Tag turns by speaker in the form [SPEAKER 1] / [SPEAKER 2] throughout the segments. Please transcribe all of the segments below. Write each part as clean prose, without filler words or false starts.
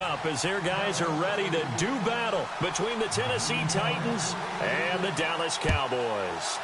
[SPEAKER 1] Up as their guys are ready to do battle between the Tennessee Titans and the Dallas Cowboys.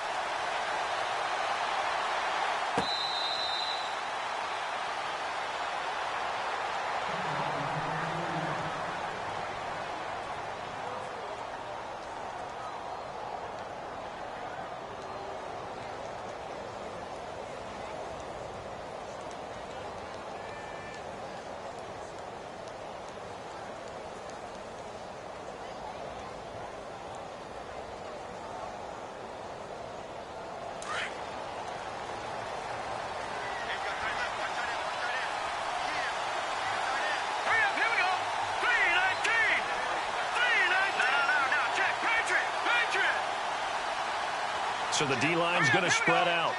[SPEAKER 1] So the D-line's going to spread out.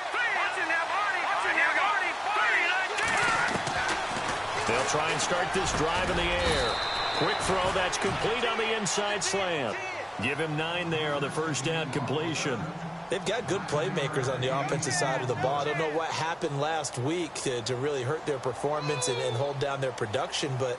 [SPEAKER 1] They'll try and start this drive in the air. Quick throw, that's complete on the inside slant. Give him 9 there on the first down completion.
[SPEAKER 2] They've got good playmakers on the offensive side of the ball. I don't know what happened last week to really hurt their performance and hold down their production, but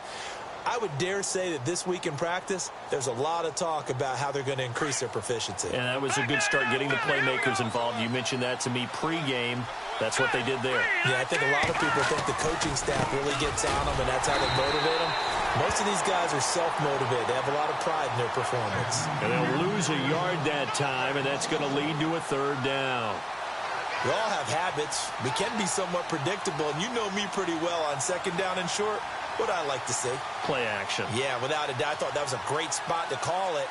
[SPEAKER 2] I would dare say that this week in practice, there's a lot of talk about how they're going to increase their proficiency.
[SPEAKER 1] And that was a good start getting the playmakers involved. You mentioned that to me pregame. That's what they did there.
[SPEAKER 2] Yeah, I think a lot of people think the coaching staff really gets on them, and that's how they motivate them. Most of these guys are self-motivated. They have a lot of pride in their performance.
[SPEAKER 1] And they'll lose a yard that time, and that's going to lead to a 3rd down.
[SPEAKER 2] We all have habits. We can be somewhat predictable, and you know me pretty well on 2nd down and short. What I like to see.
[SPEAKER 1] Play action.
[SPEAKER 2] Yeah, without a doubt. I thought that was a great spot to call it.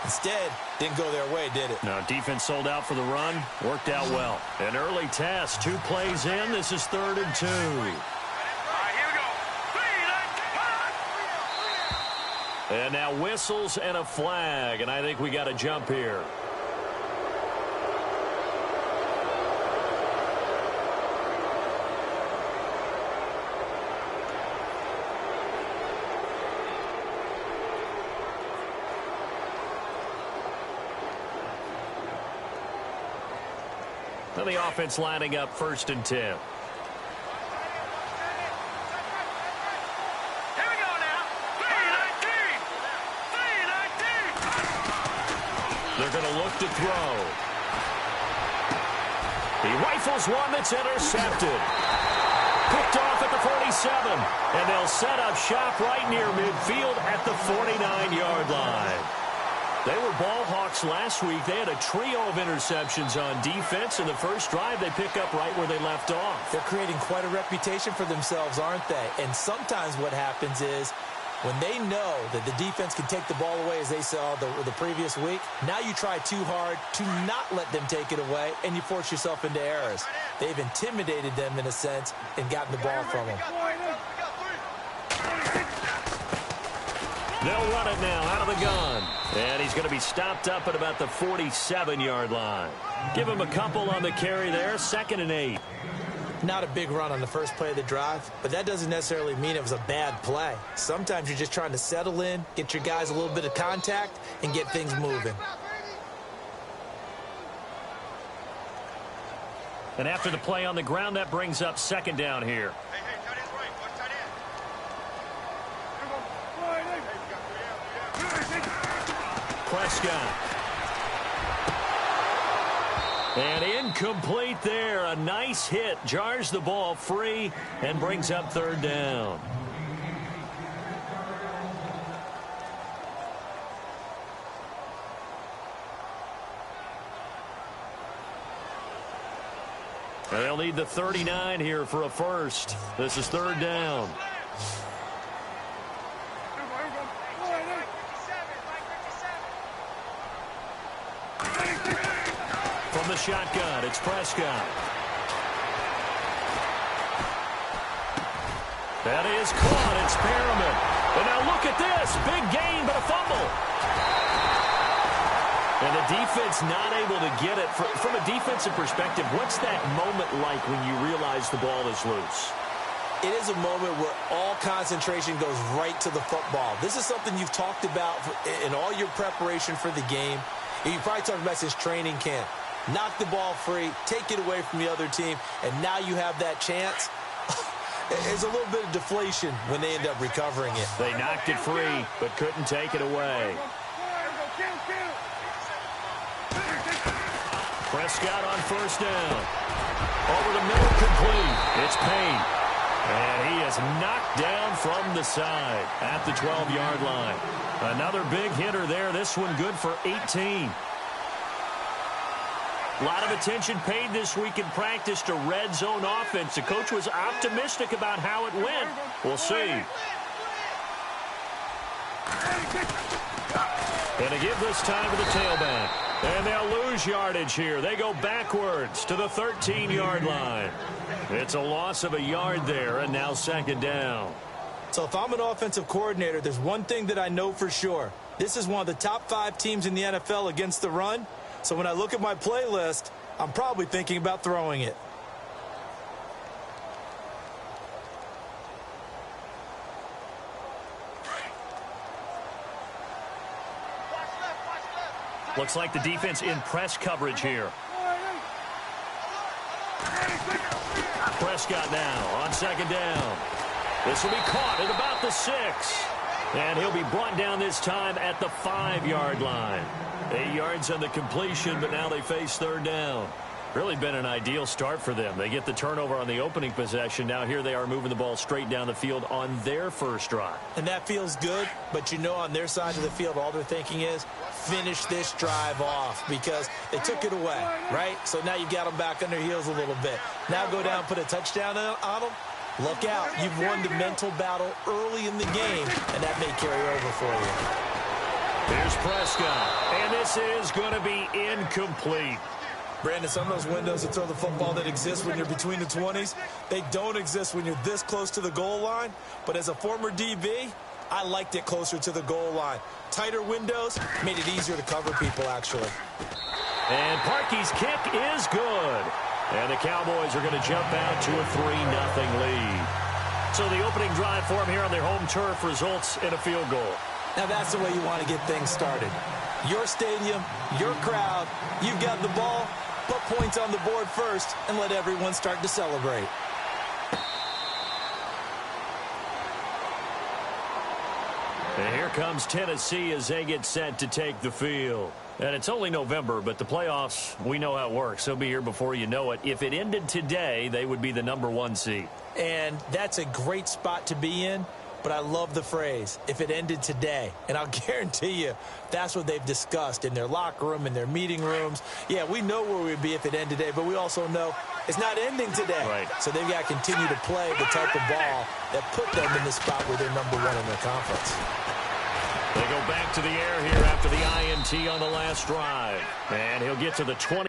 [SPEAKER 2] Instead, didn't go their way, did it?
[SPEAKER 1] No, defense sold out for the run. Worked out well. An early test. 2 plays in. This is 3rd and 2. And now whistles and a flag. And I think we got a jump here. And the offense lining up 1st and 10.
[SPEAKER 3] Here we go now. 3-19.
[SPEAKER 1] They're going to look to throw. He rifles one that's intercepted. Picked off at the 47. And they'll set up shop right near midfield at the 49-yard line. They were ball hawks last week. They had a trio of interceptions on defense. In the first drive, they pick up right where they left off.
[SPEAKER 2] They're creating quite a reputation for themselves, aren't they? And sometimes what happens is when they know that the defense can take the ball away, as they saw the previous week, now you try too hard to not let them take it away, and you force yourself into errors. They've intimidated them in a sense and gotten the ball from them.
[SPEAKER 1] They'll run it now out of the gun. And he's going to be stopped up at about the 47-yard line. Give him a couple on the carry there. 2nd and 8.
[SPEAKER 2] Not a big run on the first play of the drive, but that doesn't necessarily mean it was a bad play. Sometimes you're just trying to settle in, get your guys a little bit of contact, and get things moving.
[SPEAKER 1] And after the play on the ground, that brings up 2nd down here. Prescott. And incomplete there. A nice hit. Jars the ball free and brings up 3rd down. And they'll need the 39 here for a first. This is 3rd down. From the shotgun, it's Prescott. That is caught. It's Perriman. And now look at this. Big gain, but a fumble. And the defense not able to get it. From a defensive perspective, what's that moment like when you realize the ball is loose?
[SPEAKER 2] It is a moment where all concentration goes right to the football. This is something you've talked about in all your preparation for the game. You probably talked about since training camp. Knock the ball free, take it away from the other team, and now you have that chance. There's a little bit of deflation when they end up recovering it.
[SPEAKER 1] They knocked it free, but couldn't take it away. Prescott on first down. Over the middle, complete. It's Payne. And he is knocked down from the side at the 12-yard line. Another big hitter there. This one good for 18. A lot of attention paid this week in practice to red zone offense. The coach was optimistic about how it went. We'll see. And to give this time to the tailback. And they'll lose yardage here. They go backwards to the 13-yard line. It's a loss of a yard there, and now second down.
[SPEAKER 2] So if I'm an offensive coordinator, there's one thing that I know for sure. This is one of the top 5 teams in the NFL against the run. So when I look at my playlist, I'm probably thinking about throwing it.
[SPEAKER 1] Looks like the defense in press coverage here. Prescott now on second down. This will be caught at about the 6. And he'll be brought down this time at the 5-yard line. 8 yards on the completion, but now they face third down. Really been an ideal start for them. They get the turnover on the opening possession. Now here they are moving the ball straight down the field on their first drive.
[SPEAKER 2] And that feels good, but you know on their side of the field, all they're thinking is finish this drive off because they took it away, right? So now you've got them back on their heels a little bit. Now go down, put a touchdown on them. Look out. You've won the mental battle early in the game, and that may carry over for you.
[SPEAKER 1] Here's Prescott, and this is going to be incomplete.
[SPEAKER 2] Brandon, some of those windows to throw the football that exist when you're between the 20s, they don't exist when you're this close to the goal line. But as a former DB, I liked it closer to the goal line. Tighter windows made it easier to cover people, actually.
[SPEAKER 1] And Parkey's kick is good. And the Cowboys are going to jump out to a 3-0 lead. So the opening drive for them here on their home turf results in a field goal.
[SPEAKER 2] Now that's the way you want to get things started. Your stadium, your crowd, you've got the ball, put points on the board first, and let everyone start to celebrate.
[SPEAKER 1] And here comes Tennessee as they get set to take the field. And it's only November, but the playoffs, we know how it works. They'll be here before you know it. If it ended today, they would be the #1 seed.
[SPEAKER 2] And that's a great spot to be in. But I love the phrase, if it ended today. And I'll guarantee you, that's what they've discussed in their locker room, in their meeting rooms. Yeah, we know where we'd be if it ended today, but we also know it's not ending today.
[SPEAKER 1] Right.
[SPEAKER 2] So they've got to continue to play the type of ball that put them in the spot where they're #1 in their conference.
[SPEAKER 1] They go back to the air here after the INT on the last drive. And he'll get to the 20.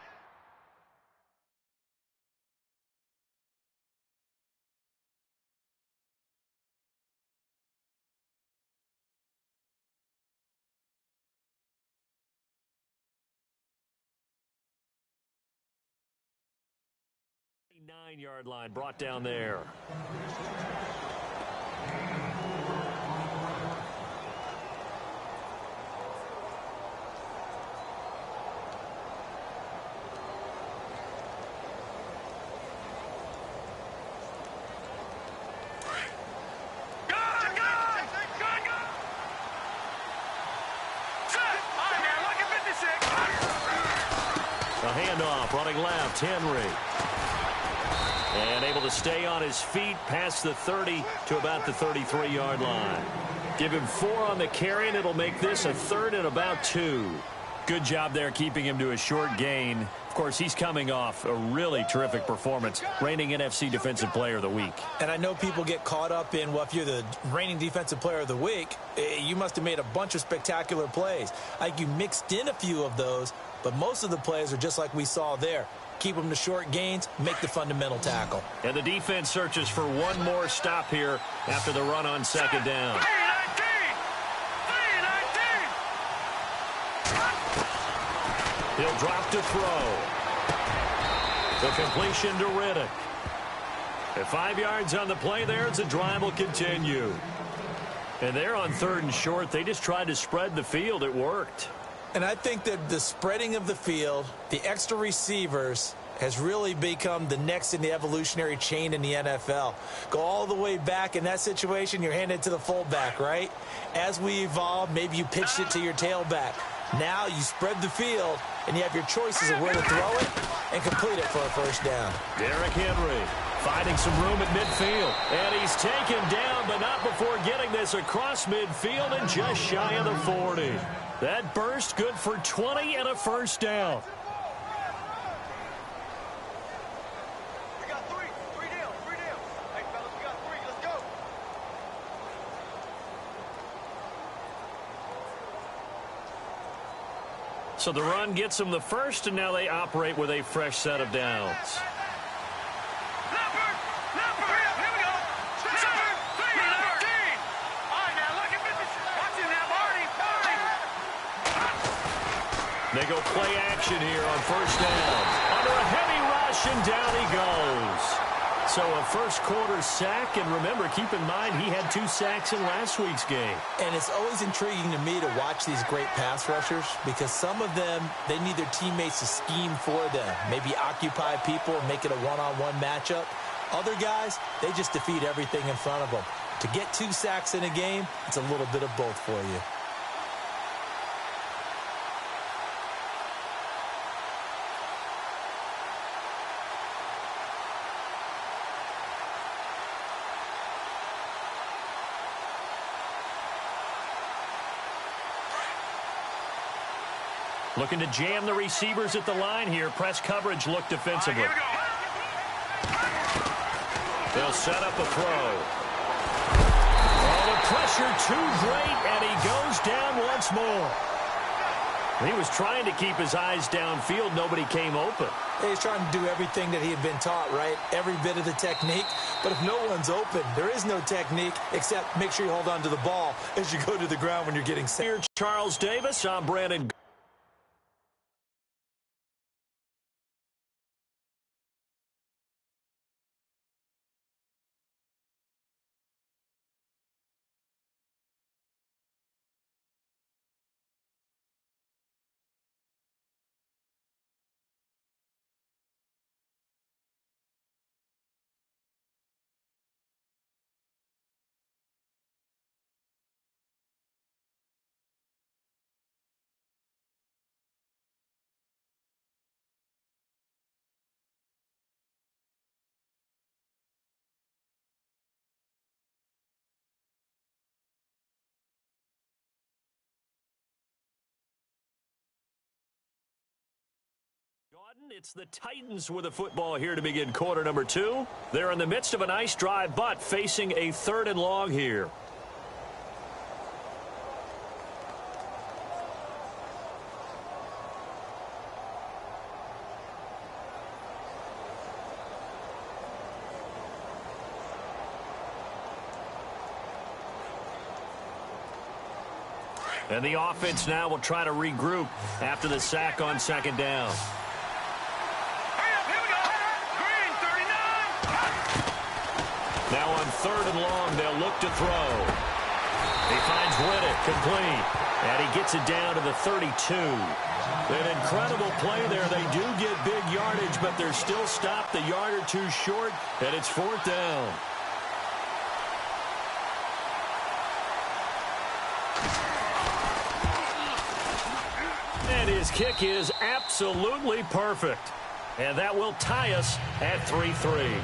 [SPEAKER 1] Nine-yard line brought down there. A handoff running left, Henry. And able to stay on his feet past the 30 to about the 33-yard line. Give him 4 on the carry, and it'll make this a 3rd and about 2. Good job there keeping him to a short gain. Of course, he's coming off a really terrific performance, reigning NFC Defensive Player of the Week.
[SPEAKER 2] And I know people get caught up in, well, if you're the reigning Defensive Player of the Week, you must have made a bunch of spectacular plays. Like you mixed in a few of those, but most of the plays are just like we saw there. Keep them to short gains, make the fundamental tackle.
[SPEAKER 1] And the defense searches for one more stop here after the run on second down. He'll drop to throw. The completion to Riddick. At 5 yards on the play there, as the drive will continue. And they're on 3rd and short. They just tried to spread the field. It worked.
[SPEAKER 2] And I think that the spreading of the field, the extra receivers, has really become the next in the evolutionary chain in the NFL. Go all the way back in that situation, you're handed to the fullback, right? As we evolve, maybe you pitched it to your tailback. Now you spread the field, and you have your choices of where to throw it and complete it for a first down.
[SPEAKER 1] Derrick Henry finding some room at midfield. And he's taken down, but not before getting this across midfield and just shy of the 40. That burst good for 20 and a first down.
[SPEAKER 3] We got three down. Hey, fellas, we got three. Let's go.
[SPEAKER 1] So the run gets them the first, and now they operate with a fresh set of downs. They go play action here on first down. Under a heavy rush, and down he goes. So a first quarter sack, and remember, keep in mind, he had 2 sacks in last week's game.
[SPEAKER 2] And it's always intriguing to me to watch these great pass rushers because some of them, they need their teammates to scheme for them. Maybe occupy people and make it a one-on-one matchup. Other guys, they just defeat everything in front of them. To get 2 sacks in a game, it's a little bit of both for you.
[SPEAKER 1] Looking to jam the receivers at the line here. Press coverage look defensively. They'll set up a throw. Oh, the pressure too great, and he goes down once more. He was trying to keep his eyes downfield. Nobody came open.
[SPEAKER 2] He's trying to do everything that he had been taught, right? Every bit of the technique. But if no one's open, there is no technique except make sure you hold on to the ball as you go to the ground when you're getting set.
[SPEAKER 1] Here, Charles Davis. I'm Brandon. It's the Titans with the football here to begin quarter number 2. They're in the midst of a nice drive, but facing a 3rd and long here. And the offense now will try to regroup after the sack on 2nd down. Now on 3rd and long, they'll look to throw. He finds Riddick, complete. And he gets it down to the 32. An incredible play there. They do get big yardage, but they're still stopped a yard or 2 short, and it's 4th down. And his kick is absolutely perfect. And that will tie us at 3-3.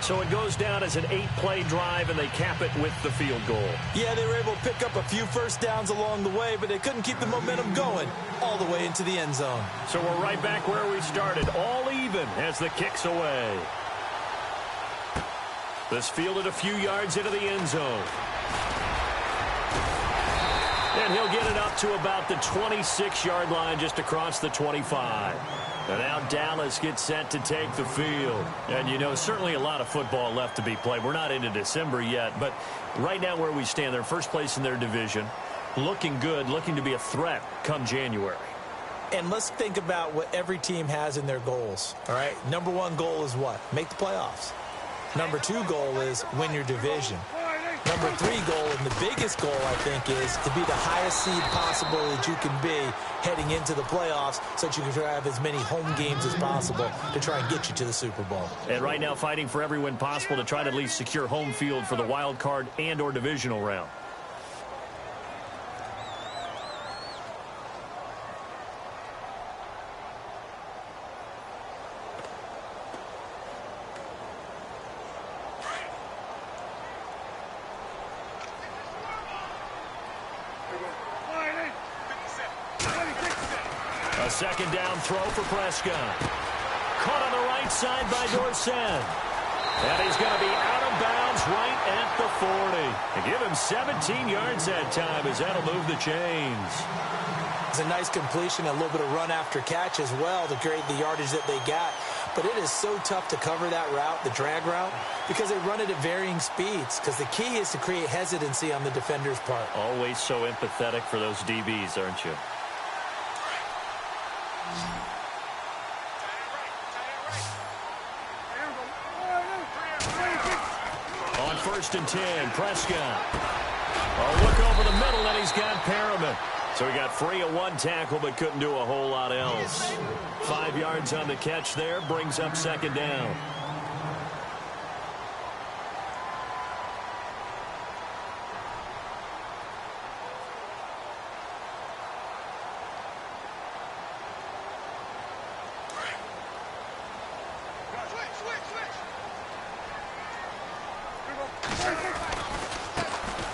[SPEAKER 1] So it goes down as an 8-play drive, and they cap it with the field goal.
[SPEAKER 2] Yeah, they were able to pick up a few first downs along the way, but they couldn't keep the momentum going all the way into the end zone.
[SPEAKER 1] So we're right back where we started, all even as the kick's away. This fielded a few yards into the end zone. And he'll get it up to about the 26-yard line, just across the 25. And now Dallas gets set to take the field. And, you know, certainly a lot of football left to be played. We're not into December yet, but right now where we stand, they're first place in their division. Looking good, looking to be a threat come January.
[SPEAKER 2] And let's think about what every team has in their goals, all right? Number 1 goal is what? Make the playoffs. Number 2 goal is win your division. Number 3 goal, and the biggest goal, I think, is to be the highest seed possible that you can be heading into the playoffs so that you can have as many home games as possible to try and get you to the Super Bowl.
[SPEAKER 1] And right now fighting for every win possible to try to at least secure home field for the wild card and or divisional round. A second down throw for Prescott. Caught on the right side by Dorsett. And he's going to be out of bounds right at the 40. And give him 17 yards that time as that'll move the chains.
[SPEAKER 2] It's a nice completion, a little bit of run after catch as well to create the yardage that they got. But it is so tough to cover that route, the drag route, because they run it at varying speeds. Because the key is to create hesitancy on the defender's part.
[SPEAKER 1] Always so empathetic for those DBs, aren't you? On 1st and 10, Prescott. Oh, look over the middle, and he's got Perriman. So he got free of one tackle, but couldn't do a whole lot else. 5 yards on the catch there, brings up second down.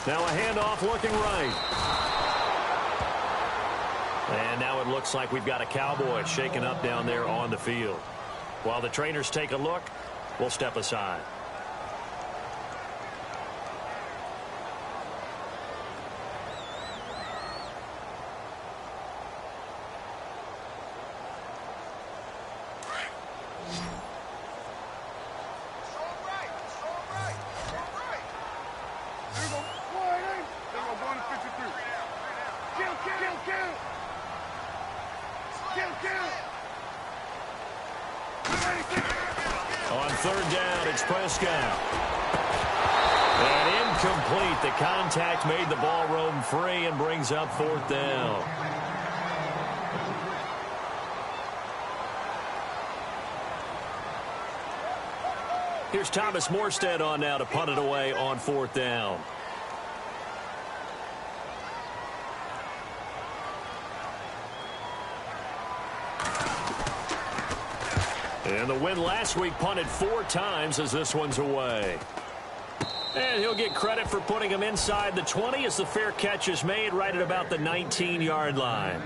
[SPEAKER 1] Now a handoff looking right. And now it looks like we've got a Cowboy shaken up down there on the field. While the trainers take a look, we'll step aside. On 3rd down, it's Prescott. And incomplete. The contact made the ball roam free and brings up 4th down. Here's Thomas Morstead on now to punt it away on 4th down. And the win last week punted 4 times as this one's away. And he'll get credit for putting him inside the 20 as the fair catch is made right at about the 19-yard line.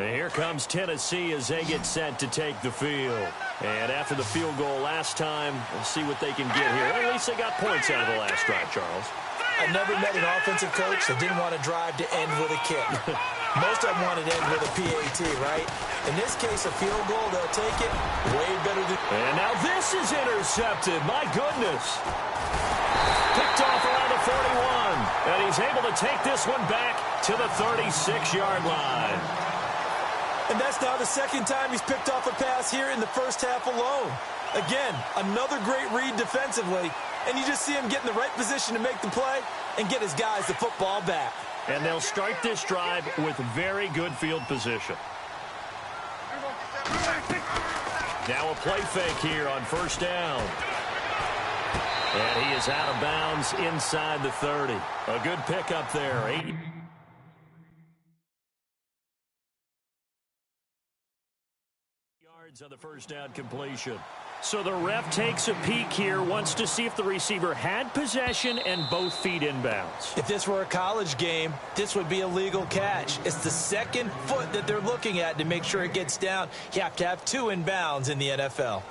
[SPEAKER 1] And here comes Tennessee as they get set to take the field. And after the field goal last time, we'll see what they can get here. At least they got points out of the last drive, Charles.
[SPEAKER 2] I never met an offensive coach that didn't want to drive to end with a kick. Most of them wanted to end with a PAT, right? In this case, a field goal, they'll take it way better than...
[SPEAKER 1] And now this is intercepted. My goodness. Picked off around the 41. And he's able to take this one back to the 36-yard line.
[SPEAKER 2] And that's now the second time he's picked off a pass here in the first half alone. Again, another great read defensively, and you just see him get in the right position to make the play and get his guys the football back.
[SPEAKER 1] And they'll start this drive with very good field position. Now a play fake here on 1st down. And he is out of bounds inside the 30. A good pickup there. 8 on the first down completion. So the ref takes a peek here, wants to see if the receiver had possession and both feet inbounds.
[SPEAKER 2] If this were a college game, this would be a legal catch. It's the second foot that they're looking at to make sure it gets down. You have to have 2 inbounds in the NFL.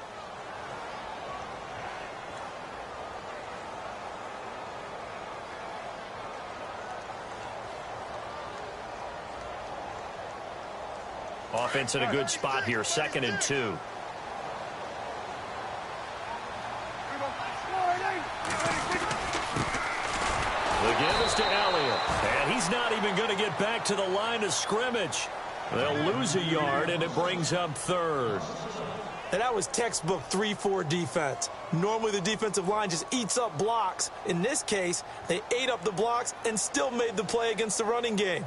[SPEAKER 1] offense in a good spot here, 2nd and 2. The give is to Elliott, and he's not even going to get back to the line of scrimmage. They'll lose a yard, and it brings up 3rd.
[SPEAKER 2] And that was textbook 3-4 defense. Normally the defensive line just eats up blocks. In this case, they ate up the blocks and still made the play against the running game.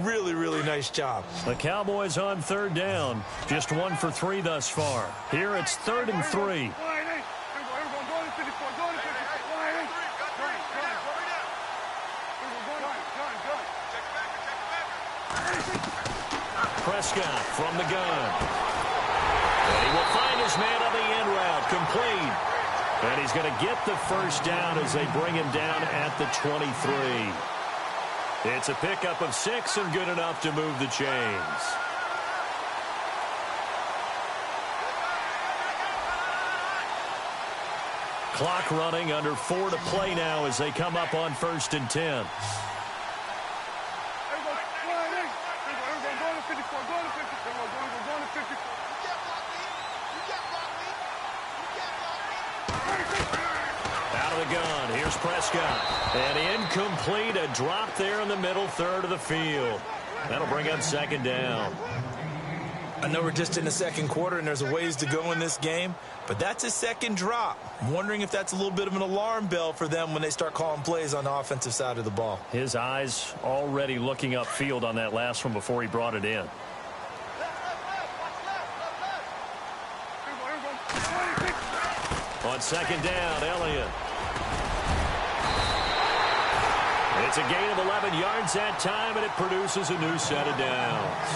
[SPEAKER 2] Really, really nice job.
[SPEAKER 1] The Cowboys on 3rd down. Just 1 for 3 thus far. Here it's 3rd and 3. Prescott from the gun. And he will find his man on the end route, complete. And he's going to get the first down as they bring him down at the 23. It's a pickup of 6 and good enough to move the chains. Clock running, under 4 to play now as they come up on 1st and 10. Out of the gun, here's Prescott. And incomplete, a drop there in the middle third of the field. That'll bring up 2nd down.
[SPEAKER 2] I know we're just in the 2nd quarter and there's a ways to go in this game, but that's a 2nd drop. I'm wondering if that's a little bit of an alarm bell for them when they start calling plays on the offensive side of the ball. His eyes already looking upfield on that last one before he brought it in. On 2nd down, Elliott. It's a gain of 11 yards that time, and it produces a new set of downs.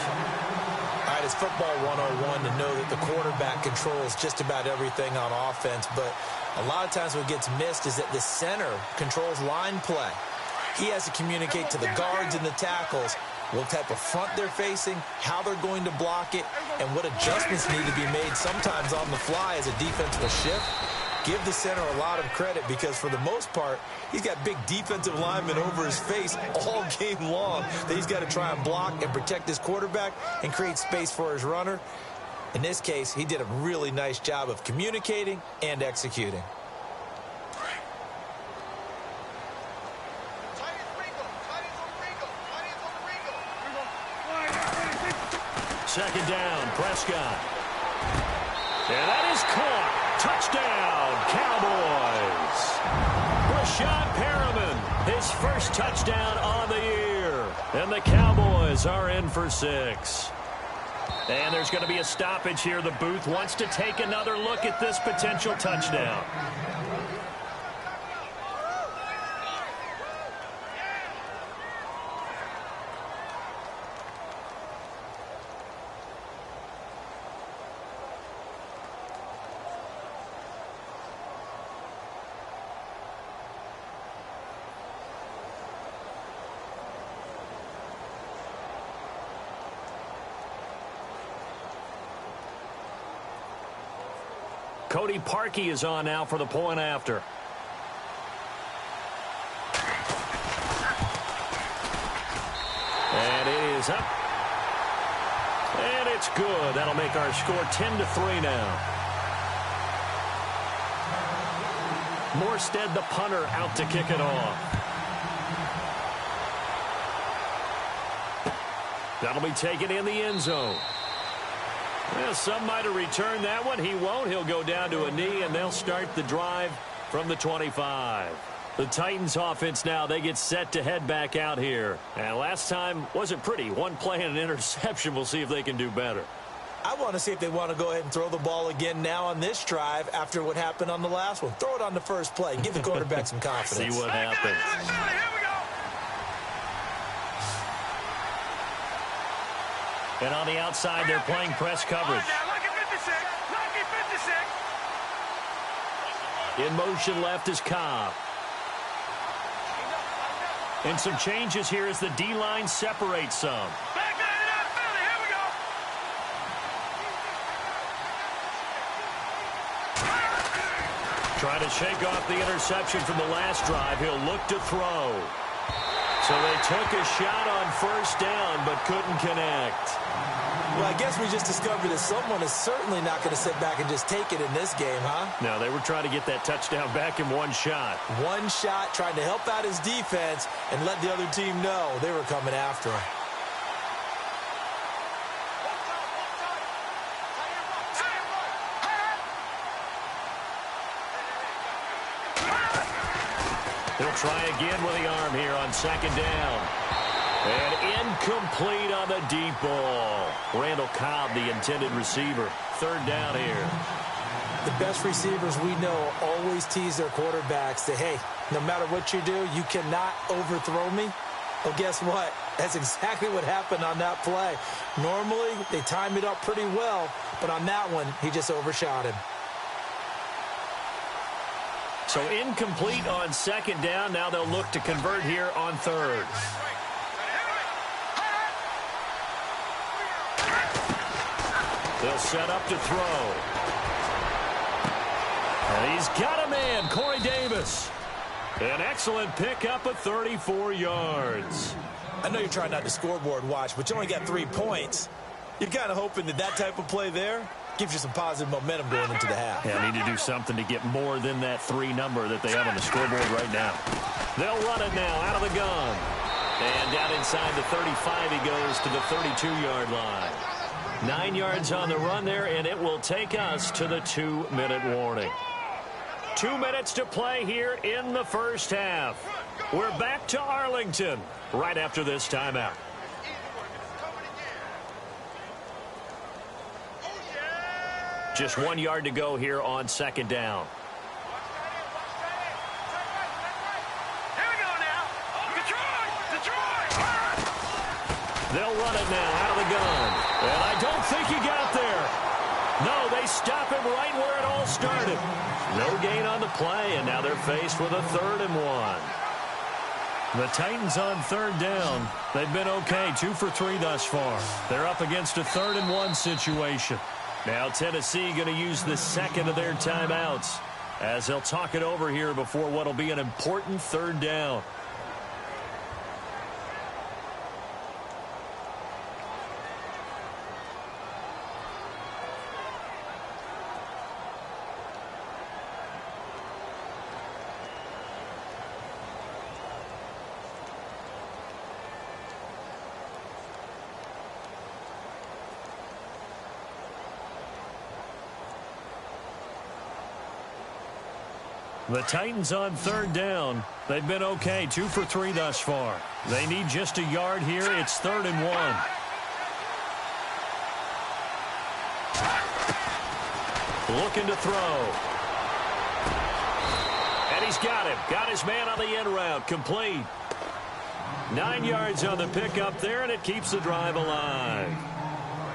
[SPEAKER 2] All right, it's football 101 to know that the quarterback controls just about everything on offense, but a lot of times what gets missed is that the center controls line play. He has to communicate to the guards and the tackles what type of front they're facing, how they're going to block it, and what adjustments need to be made sometimes on the fly as a defense will shift. Give the center a lot of credit because for the most part, he's got big defensive linemen over his face all game long that he's got to try and block and protect his quarterback and create space for his runner. In this case, he did a really nice job of communicating and executing.
[SPEAKER 1] Second down, Prescott. And that is caught. Touchdown, Cowboys. Rashad Perriman, his first touchdown on the year. And the Cowboys are in for 6. And there's going to be a stoppage here. The booth wants to take another look at this potential touchdown. Cody Parkey is on now for the point after. And it is up. And it's good. That'll make our score 10-3 now. Morstead, the punter, out to kick it off. That'll be taken in the end zone. Well, some might have returned that one. He won't. He'll go down to a knee, and they'll start the drive from the 25. The Titans offense now, they get set to head back out here. And last time wasn't pretty. One play and an interception. We'll see if they can do better. I want to see if they want to go ahead and throw the ball again now on this drive after what happened on the last one. Throw it on the first play. Give the quarterback some confidence. See what happens. And on the outside, they're playing press coverage. In motion left is Cobb. And some changes here as the D-line separates some. Trying to shake off the interception from the last drive. He'll look to throw. So they took a shot on first down, but couldn't connect.
[SPEAKER 2] Well, I guess we just discovered that someone is certainly not going to sit back and just take it in this game, huh?
[SPEAKER 1] No, they were trying to get that touchdown back in one shot.
[SPEAKER 2] One shot, trying to help out his defense and let the other team know they were coming after him.
[SPEAKER 1] He'll try again with the arm here on second down. And incomplete on the deep ball. Randall Cobb, the intended receiver. Third down here.
[SPEAKER 2] The best receivers we know always tease their quarterbacks that, hey, no matter what you do, you cannot overthrow me. Well, guess what? That's exactly what happened on that play. Normally, they time it up pretty well, but on that one, he just overshot him.
[SPEAKER 1] So incomplete on second down. Now they'll look to convert here on third. They'll set up to throw. And he's got a man, Corey Davis. An excellent pickup of 34 yards.
[SPEAKER 2] I know you're trying not to scoreboard watch, but you only got 3 points. You're kind of hoping that that type of play there gives you some positive momentum going into the half.
[SPEAKER 1] Yeah, need to do something to get more than that 3 number that they have on the scoreboard right now. They'll run it now out of the gun. And down inside the 35, he goes to the 32-yard line. 9 yards on the run there, and it will take us to the 2-minute warning. 2 minutes to play here in the first half. We're back to Arlington right after this timeout. Just 1 yard to go here on second down. They'll run it now out of the gun. And I don't think he got there. No, they stop him right where it all started. No gain on the play, and now they're faced with a 3rd and 1. The Titans on third down. They've been okay, 2 for 3 thus far. They're up against a 3rd and 1 situation. Now Tennessee going to use the second of their timeouts as they'll talk it over here before what will be an important 3rd down. The Titans on third down. They've been okay, 2 for 3 thus far. They need just a yard here. It's 3rd and 1. Looking to throw. And he's got him. Got his man on the end route. Complete. 9 yards on the pickup there, and it keeps the drive alive.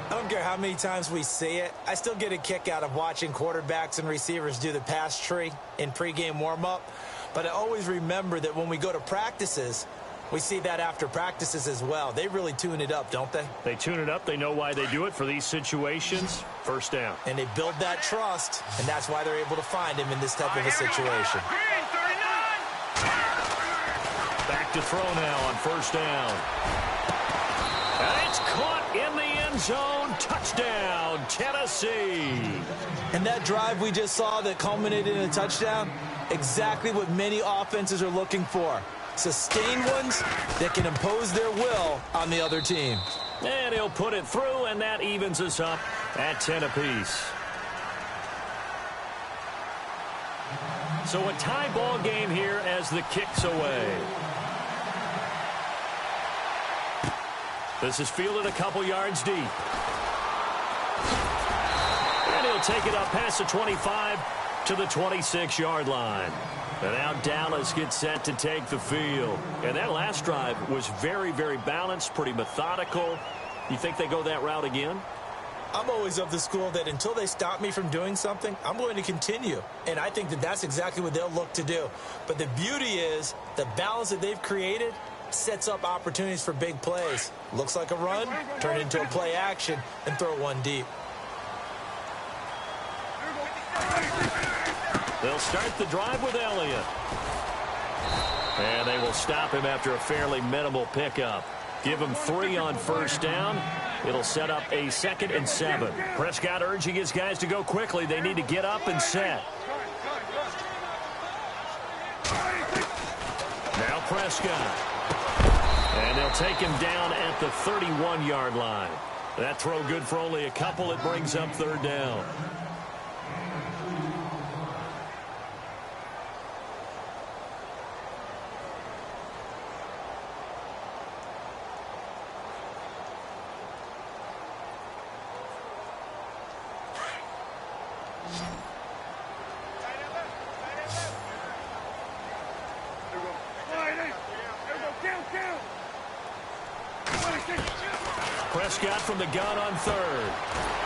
[SPEAKER 2] I don't care how many times we see it. I still get a kick out of watching quarterbacks and receivers do the pass tree in pregame warm-up. But I always remember that when we go to practices, we see that after practices as well. They really tune it up, don't they?
[SPEAKER 1] They tune it up. They know why they do it for these situations. First down.
[SPEAKER 2] And they build that trust, and that's why they're able to find him in this type of a situation.
[SPEAKER 1] Back to throw now on first down. And it's caught in the end zone. Touchdown, Tennessee.
[SPEAKER 2] And that drive we just saw that culminated in a touchdown, exactly what many offenses are looking for. Sustained ones that can impose their will on the other team.
[SPEAKER 1] And he'll put it through, and that evens us up at 10 apiece. So a tie ball game here as the kick's away. This is fielded a couple yards deep. And he'll take it up past the 25 to the 26-yard line. And now Dallas gets set to take the field. And that last drive was very, very balanced, pretty methodical. You think they go that route again?
[SPEAKER 2] I'm always of the school that until they stop me from doing something, I'm going to continue. And I think that that's exactly what they'll look to do. But the beauty is the balance that they've created sets up opportunities for big plays. Looks like a run, turn it into a play action, and throw one deep.
[SPEAKER 1] They'll start the drive with Elliott. And they will stop him after a fairly minimal pickup. Give him 3 on first down, It'll set up a 2nd and 7. Prescott urging his guys to go quickly. They need to get up and set. Now Prescott. And they'll take him down at the 31-yard line. That throw good for only a couple. It brings up 3rd down. Prescott from the gun on 3rd.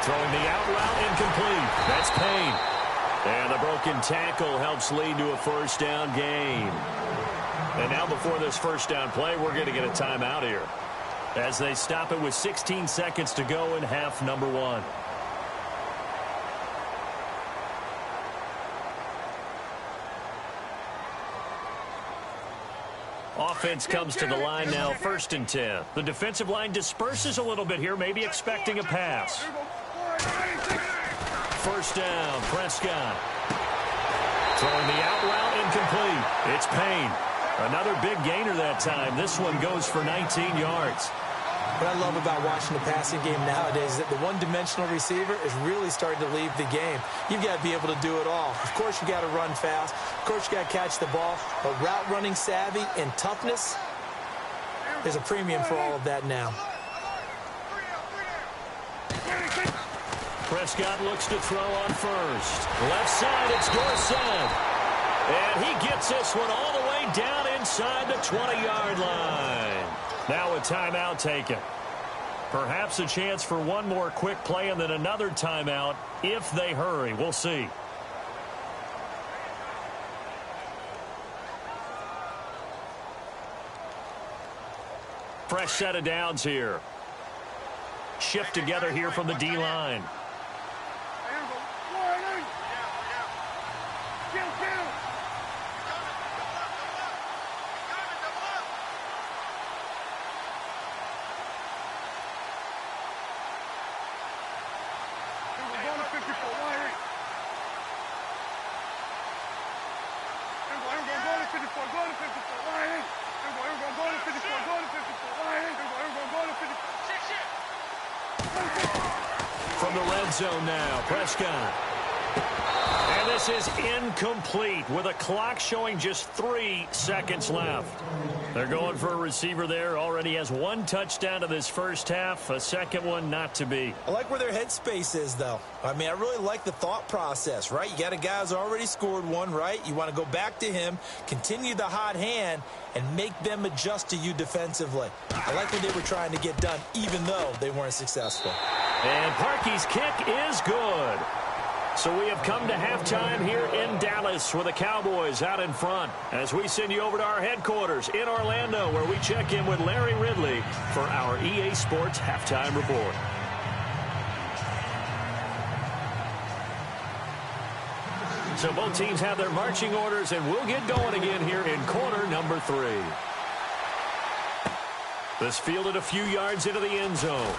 [SPEAKER 1] Throwing the out route incomplete. That's Payne. And the broken tackle helps lead to a 1st down gain. And now before this 1st down play, we're going to get a timeout here, as they stop it with 16 seconds to go in half number 1. Offense comes to the line now, 1st and 10. The defensive line disperses a little bit here, maybe expecting a pass. 1st down, Prescott. Throwing the out route incomplete. It's Payne. Another big gainer that time. This one goes for 19 yards.
[SPEAKER 2] What I love about watching the passing game nowadays is that the one-dimensional receiver is really starting to leave the game. You've got to be able to do it all. Of course, you got to run fast. Of course, you got to catch the ball. But route running savvy and toughness, there's a premium for all of that now.
[SPEAKER 1] Prescott looks to throw on 1st. Left side, it's Dorsett. And he gets this one all the way down inside the 20-yard line. Now a timeout taken. Perhaps a chance for one more quick play and then another timeout if they hurry. We'll see. Fresh set of downs here. Shift together here from the D-line. From the red zone now, Prescott. And this is incomplete with a clock showing just 3 seconds left. They're going for a receiver there. Already has 1 touchdown to this first half. A second one not to be.
[SPEAKER 2] I like where their headspace is, though. I mean, I really like the thought process, right? You got a guy who's already scored 1, right? You want to go back to him, continue the hot hand, and make them adjust to you defensively. I like what they were trying to get done, even though they weren't successful.
[SPEAKER 1] And Parkey's kick is good. So we have come to halftime here in Dallas with the Cowboys out in front as we send you over to our headquarters in Orlando, where we check in with Larry Ridley for our EA Sports Halftime Report. So both teams have their marching orders, and we'll get going again here in quarter number 3. This fielded a few yards into the end zone.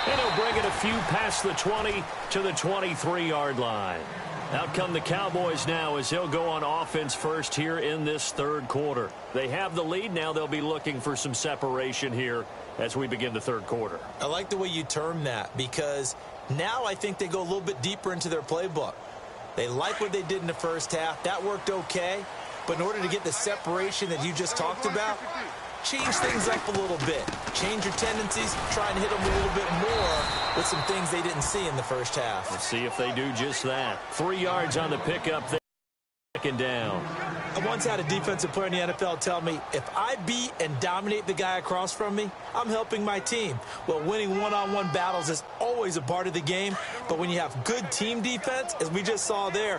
[SPEAKER 1] And he'll bring it a few past the 20 to the 23-yard line. Out come the Cowboys now as they'll go on offense first here in this 3rd quarter. They have the lead. Now they'll be looking for some separation here as we begin the 3rd quarter.
[SPEAKER 2] I like the way you term that, because now I think they go a little bit deeper into their playbook. They like what they did in the first half. That worked okay. But in order to get the separation that you just talked about, change things up a little bit. Change your tendencies, try and hit them a little bit more with some things they didn't see in the first half.
[SPEAKER 1] Let's see if they do just that. 3 yards on the pickup there. 2nd down.
[SPEAKER 2] I once had a defensive player in the NFL tell me, if I beat and dominate the guy across from me, I'm helping my team. Well, winning one-on-one battles is always a part of the game, but when you have good team defense, as we just saw there,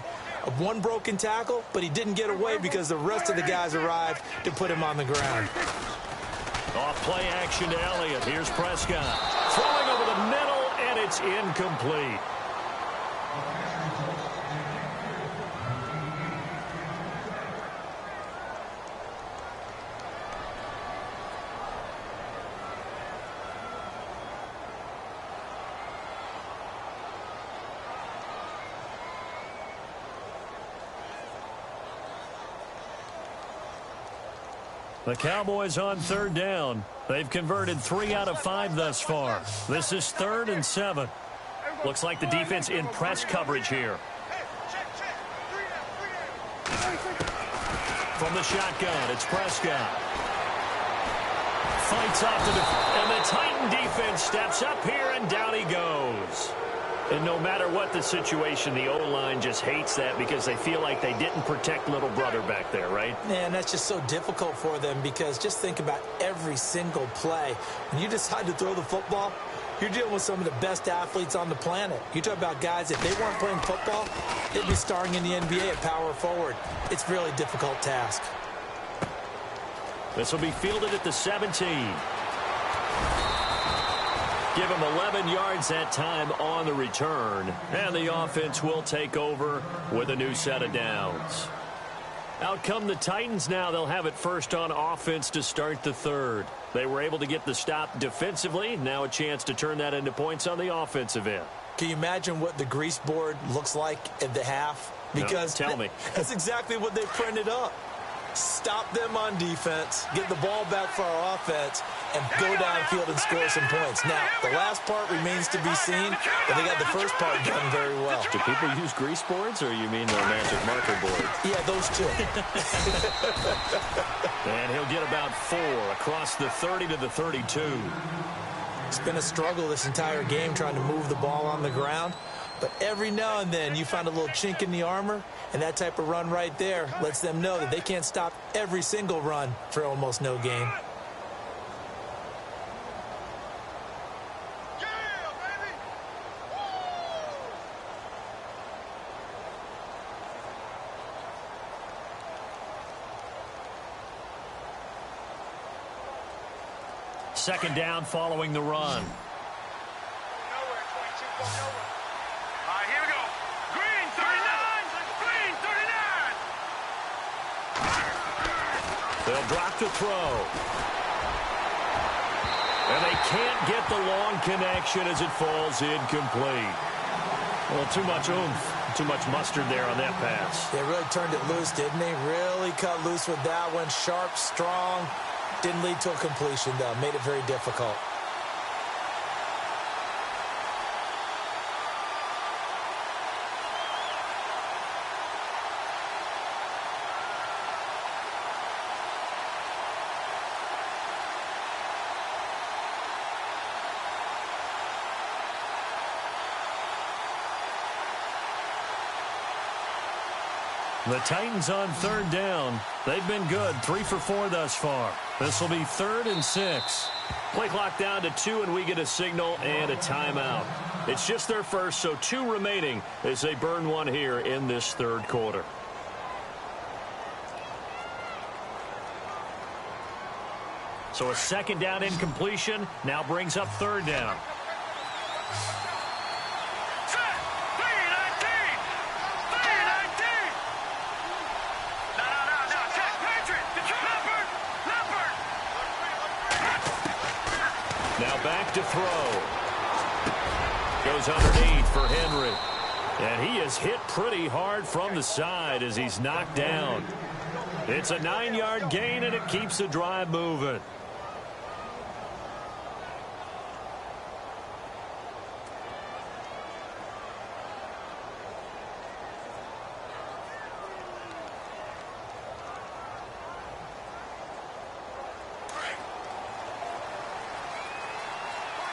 [SPEAKER 2] 1 broken tackle, but he didn't get away because the rest of the guys arrived to put him on the ground.
[SPEAKER 1] Off play action to Elliott. Here's Prescott. Throwing over the middle, and it's incomplete. The Cowboys on third down. They've converted 3 out of 5 thus far. This is 3rd and 7. Looks like the defense in press coverage here. From the shotgun, it's Prescott. Fights off and the Titan defense steps up here, and down he goes. And no matter what the situation, the O-line just hates that because they feel like they didn't protect little brother back there, right?
[SPEAKER 2] Man, that's just so difficult for them because just think about every single play. When you decide to throw the football, you're dealing with some of the best athletes on the planet. You talk about guys, if they weren't playing football, they'd be starring in the NBA at power forward. It's a really difficult task.
[SPEAKER 1] This will be fielded at the 17. Give him 11 yards that time on the return. And the offense will take over with a new set of downs. Out come the Titans now. They'll have it first on offense to start the third. They were able to get the stop defensively. Now a chance to turn that into points on the offensive end.
[SPEAKER 2] Can you imagine what the grease board looks like at the half? Because
[SPEAKER 1] no, tell me.
[SPEAKER 2] That's exactly what they printed up. Stop them on defense, get the ball back for our offense, and go downfield and score some points. Now, the last part remains to be seen, but they got the first part done very well.
[SPEAKER 1] Do people use grease boards, or you mean the magic marker board?
[SPEAKER 2] Yeah, those two.
[SPEAKER 1] And he'll get about 4 across the 30 to the 32.
[SPEAKER 2] It's been a struggle this entire game trying to move the ball on the ground. But every now and then you find a little chink in the armor, and that type of run right there lets them know that they can't stop every single run for almost no gain.
[SPEAKER 1] Second down following the run. They'll drop the throw. And they can't get the long connection as it falls incomplete. Well, too much oomph, too much mustard there on that pass.
[SPEAKER 2] They really turned it loose, didn't they? Really cut loose with that one. Sharp, strong. Didn't lead to a completion, though. Made it very difficult.
[SPEAKER 1] The Titans on third down. They've been good, 3 for 4 thus far. This will be 3rd and 6. Play clock down to 2, and we get a signal and a timeout. It's just their first, so 2 remaining as they burn one here in this third quarter. So a second down incompletion now brings up third down. Now back to throw. Goes underneath for Henry. And he is hit pretty hard from the side as he's knocked down. It's a 9-yard gain, and it keeps the drive moving.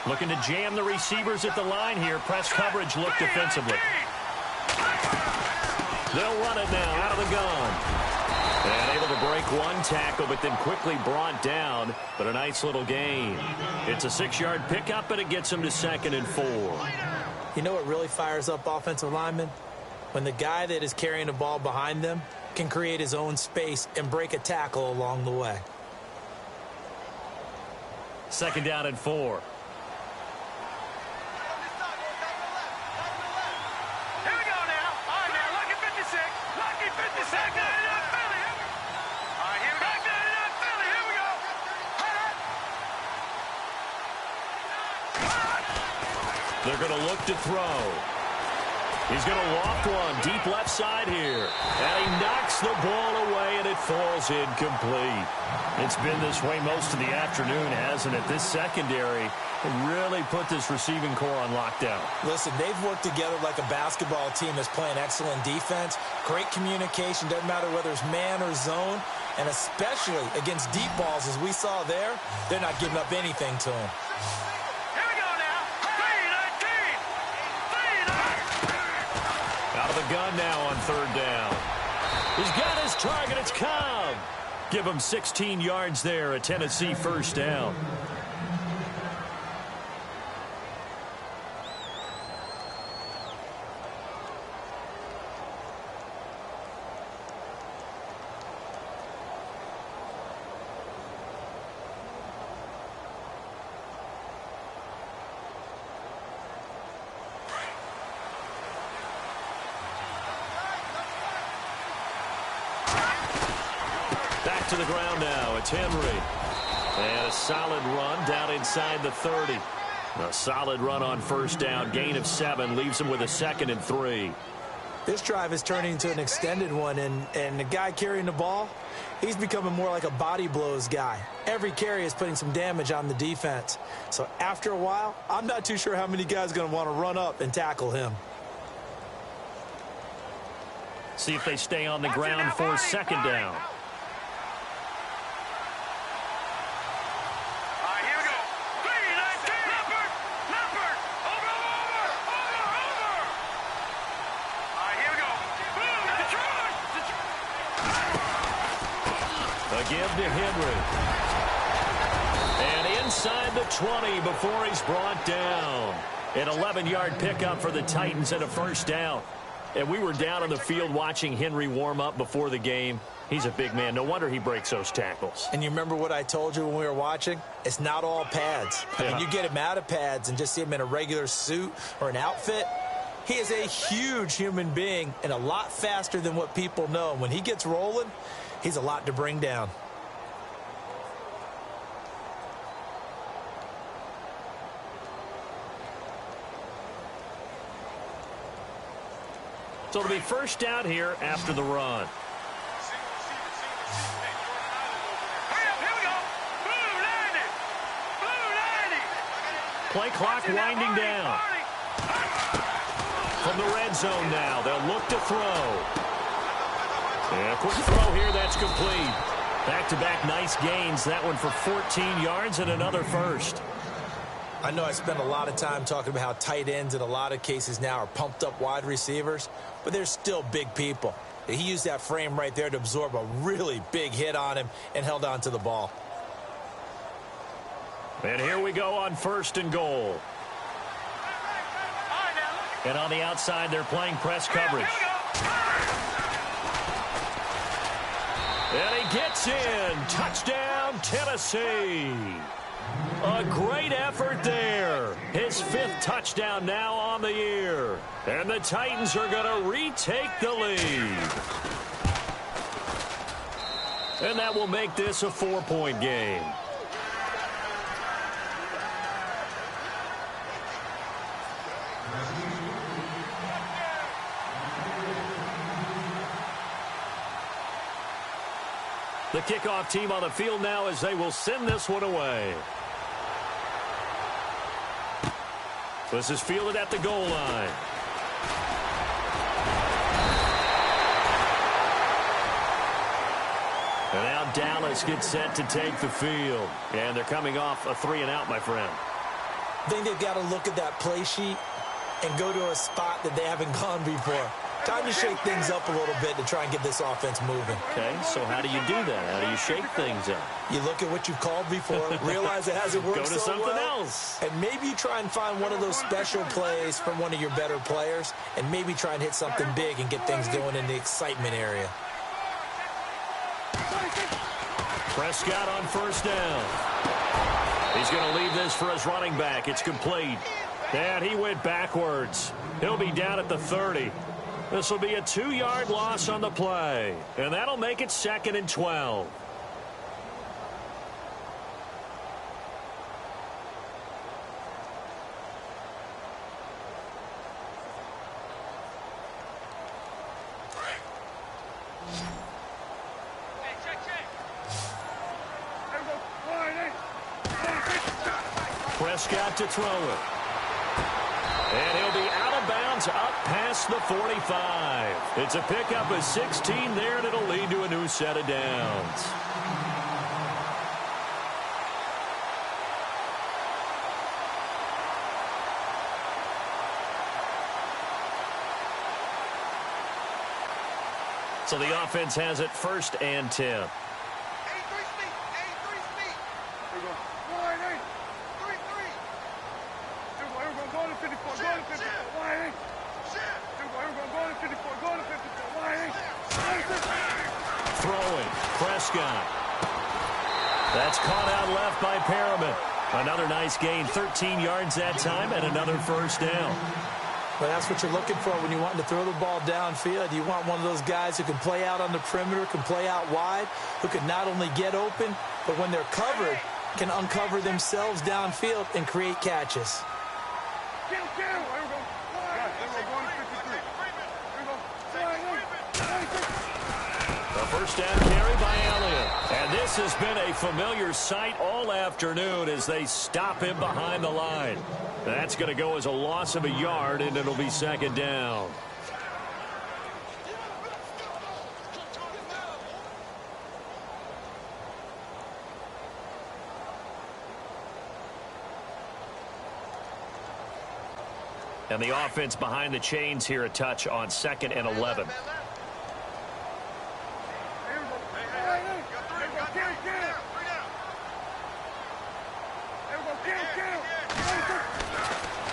[SPEAKER 1] Looking to jam the receivers at the line here. Press coverage look defensively. They'll run it now out of the gun. And able to break one tackle, but then quickly brought down. But a nice little gain. It's a 6-yard pickup, and it gets them to 2nd and 4.
[SPEAKER 2] You know what really fires up offensive linemen? When the guy that is carrying the ball behind them can create his own space and break a tackle along the way.
[SPEAKER 1] 2nd down and 4. They're going to look to throw. He's going to loft one deep left side here. And he knocks the ball away, and it falls incomplete. It's been this way most of the afternoon, hasn't it? This secondary really put this receiving core on lockdown.
[SPEAKER 2] Listen, they've worked together like a basketball team that's playing excellent defense. Great communication. Doesn't matter whether it's man or zone. And especially against deep balls, as we saw there, they're not giving up anything to him.
[SPEAKER 1] Out of the gun now on third down. He's got his target. It's Cobb. Give him 16 yards there, a Tennessee first down. To the ground now. It's Henry. And a solid run down inside the 30. A solid run on first down. Gain of 7 leaves him with a 2nd and 3.
[SPEAKER 2] This drive is turning into an extended one, and the guy carrying the ball, he's becoming more like a body blows guy. Every carry is putting some damage on the defense. So after a while, I'm not too sure how many guys are going to want to run up and tackle him.
[SPEAKER 1] See if they stay on the ground for second down. Give to Henry. And inside the 20 before he's brought down. An 11-yard pickup for the Titans and a first down. And we were down on the field watching Henry warm up before the game. He's a big man. No wonder he breaks those tackles.
[SPEAKER 2] And you remember what I told you when we were watching? It's not all pads. I mean, you get him out of pads and just see him in a regular suit or an outfit. He is a huge human being and a lot faster than what people know. And when he gets rolling, he's a lot to bring down.
[SPEAKER 1] So it'll be first down here after the run. Play clock winding down. From the red zone now, they'll look to throw. Yeah, quick throw here, that's complete. Back-to-back nice gains. That one for 14 yards and another first.
[SPEAKER 2] I know I spend a lot of time talking about how tight ends in a lot of cases now are pumped up wide receivers, but they're still big people. He used that frame right there to absorb a really big hit on him and held on to the ball.
[SPEAKER 1] And here we go on first and goal. And on the outside, they're playing press coverage. And he gets in. Touchdown, Tennessee. A great effort there. His 5th touchdown now on the year. And the Titans are going to retake the lead. And that will make this a 4-point game. The kickoff team on the field now as they will send this one away. This is fielded at the goal line. And now Dallas gets set to take the field. And they're coming off a 3-and-out, my friend.
[SPEAKER 2] I think they've got to look at that play sheet and go to a spot that they haven't gone before. Time to shake things up a little bit to try and get this offense moving.
[SPEAKER 1] Okay, so how do you do that? How do you shake things up?
[SPEAKER 2] You look at what you've called before, realize it hasn't worked
[SPEAKER 1] Go to
[SPEAKER 2] so
[SPEAKER 1] something
[SPEAKER 2] well,
[SPEAKER 1] else.
[SPEAKER 2] and maybe you try and find one of those special plays from one of your better players, and maybe try and hit something big and get things going in the excitement area.
[SPEAKER 1] Prescott on first down. He's going to leave this for his running back. It's complete. And he went backwards. He'll be down at the 30. This will be a 2-yard loss on the play. And that'll make it 2nd and 12. Prescott to throw it. And he'll be out of bounds up past the 45. It's a pickup of 16 there, and it'll lead to a new set of downs. So the offense has it 1st and 10.
[SPEAKER 3] 83 speed. 83 speed. Here we go. 1-8. 3-3. Here we go. Go to 54. Go to 54. 1-8. Here we go. Go to 54. Go to 54. 1-8.
[SPEAKER 1] Throwing. Prescott. That's caught out left by Perriman. Another nice gain. 13 yards that time and another 1st down.
[SPEAKER 2] But that's what you're looking for when you want to throw the ball downfield. You want one of those guys who can play out on the perimeter, can play out wide, who can not only get open, but when they're covered, can uncover themselves downfield and create catches.
[SPEAKER 1] A 1st down carry by Elliott. And this has been a familiar sight all afternoon as they stop him behind the line. That's going to go as a loss of a yard, and it'll be 2nd down. And the offense behind the chains here a touch on 2nd and 11.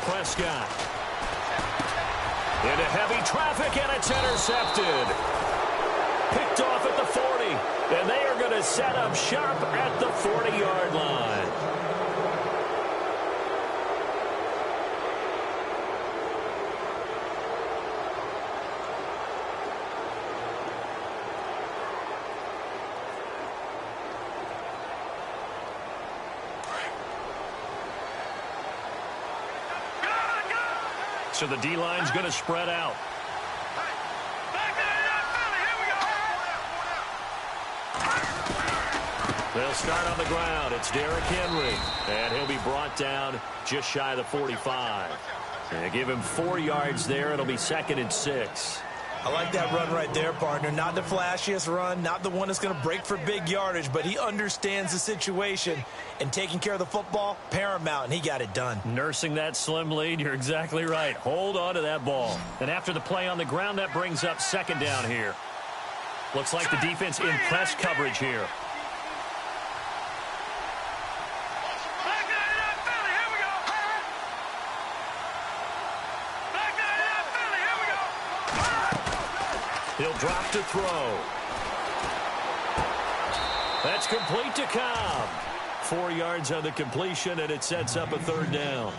[SPEAKER 1] Prescott. Into heavy traffic, and it's intercepted. Picked off at the 40, and they are going to set up shop at the 40-yard line. So the D-line's going to spread out. They'll start on the ground. It's Derrick Henry. And he'll be brought down just shy of the 45. And give him 4 yards there. It'll be 2nd and 6.
[SPEAKER 2] I like that run right there, partner. Not the flashiest run, not the one that's going to break for big yardage, but he understands the situation, and taking care of the football, paramount, and he got it done.
[SPEAKER 1] Nursing that slim lead, you're exactly right. Hold on to that ball. And after the play on the ground, that brings up 2nd down here. Looks like the defense in press coverage here. He'll drop to throw. That's complete to Cobb. 4 yards on the completion, and it sets up a 3rd down.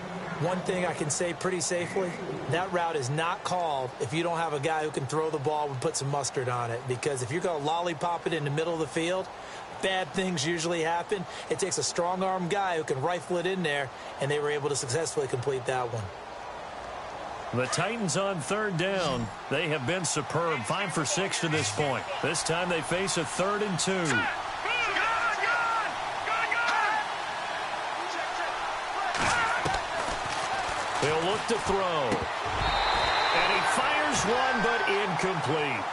[SPEAKER 2] One thing I can say pretty safely, that route is not called if you don't have a guy who can throw the ball and put some mustard on it. Because if you're going to lollipop it in the middle of the field, bad things usually happen. It takes a strong-arm guy who can rifle it in there, and they were able to successfully complete that one.
[SPEAKER 1] The Titans on 3rd down. They have been superb. 5 for 6 to this point. This time they face a 3rd and 2. He'll look to throw. And he fires one, but incomplete.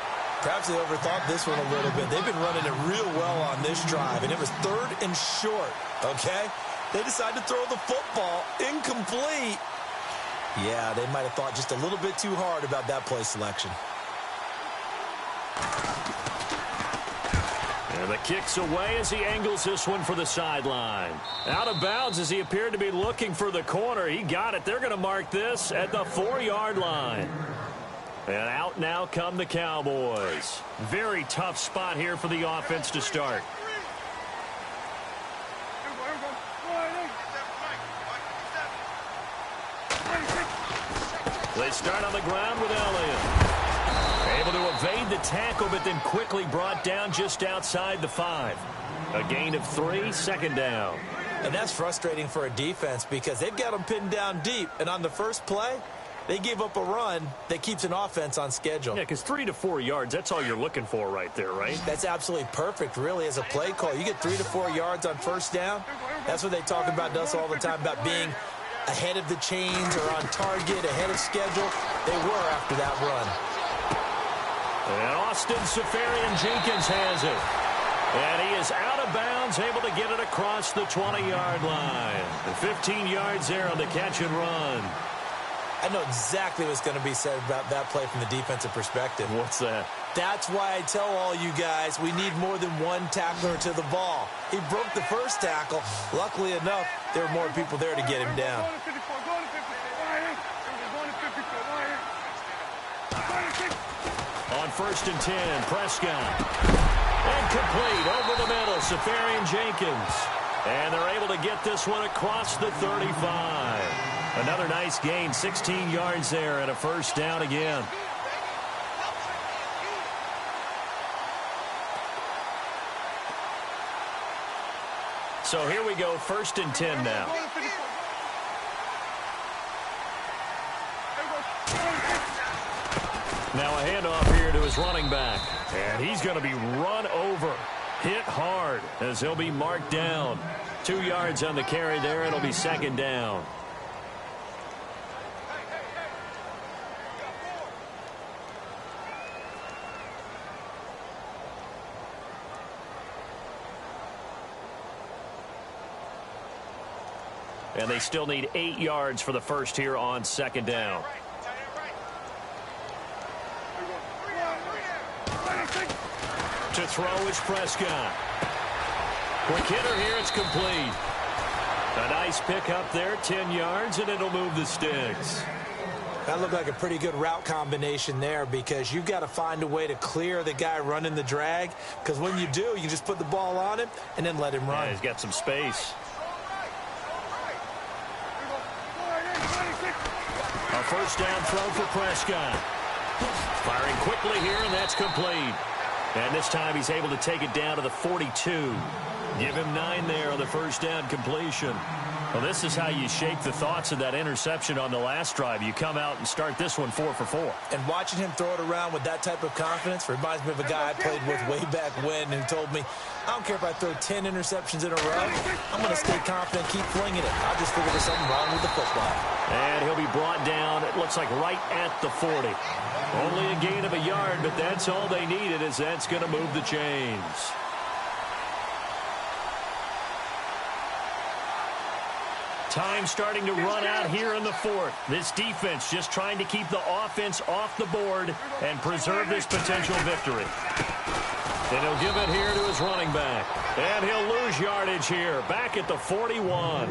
[SPEAKER 2] Perhaps they overthought this one a little bit. They've been running it real well on this drive, and it was 3rd and short, okay? They decided to throw the football incomplete. Yeah, they might have thought just a little bit too hard about that play selection.
[SPEAKER 1] And the kick's away as he angles this one for the sideline. Out of bounds as he appeared to be looking for the corner. He got it. They're going to mark this at the 4-yard line. And out now come the Cowboys. Very tough spot here for the offense to start. They start on the ground with Elliott. Able to evade the tackle, but then quickly brought down just outside the 5. A gain of 3, 2nd down.
[SPEAKER 2] And that's frustrating for a defense because they've got them pinned down deep. And on the first play, they gave up a run that keeps an offense on schedule.
[SPEAKER 1] Yeah, because 3 to 4 yards, that's all you're looking for right there, right?
[SPEAKER 2] That's absolutely perfect, really, as a play call. You get 3 to 4 yards on 1st down, That's what they talk about to us all the time, about being ahead of the chains or on target, ahead of schedule. They were after that run.
[SPEAKER 1] And Austin Seferian-Jenkins has it. And he is out of bounds, able to get it across the 20-yard line. The 15 yards there on the catch and run.
[SPEAKER 2] I know exactly what's going to be said about that play from the defensive perspective.
[SPEAKER 1] What's that?
[SPEAKER 2] That's why I tell all you guys we need more than one tackler to the ball. He broke the first tackle. Luckily enough, there were more people there to get him down.
[SPEAKER 1] On 1st and 10, Prescott. And complete over the middle, Seferian-Jenkins. And they're able to get this one across the 35. Another nice gain, 16 yards there and a first down again. So here we go, 1st and 10 now. Now a handoff here to his running back. And he's going to be run over, hit hard as he'll be marked down. 2 yards on the carry there. It'll be 2nd down. And they still need 8 yards for the first here on 2nd down. To throw is Prescott. Quick hitter here, it's complete. A nice pick up there, 10 yards, and it'll move the sticks.
[SPEAKER 2] That looked like a pretty good route combination there, because you've got to find a way to clear the guy running the drag, because when you do, you just put the ball on him and then let him run.
[SPEAKER 1] Yeah, he's got some space. A first down throw for Prescott. Firing quickly here, and that's complete. And this time he's able to take it down to the 42. Give him 9 there on the first down completion. Well, this is how you shape the thoughts of that interception on the last drive. You come out and start this one 4 for 4.
[SPEAKER 2] And watching him throw it around with that type of confidence reminds me of a guy I played with way back when who told me, I don't care if I throw 10 interceptions in a row. I'm going to stay confident, keep flinging it. I just figured there's something wrong with the football.
[SPEAKER 1] And he'll be brought down, it looks like right at the 40. Only a gain of a yard, but that's all they needed, as that's going to move the chains. Time starting to run out here in the 4th. This defense just trying to keep the offense off the board and preserve this potential victory. And he'll give it here to his running back. And he'll lose yardage here, back at the 41.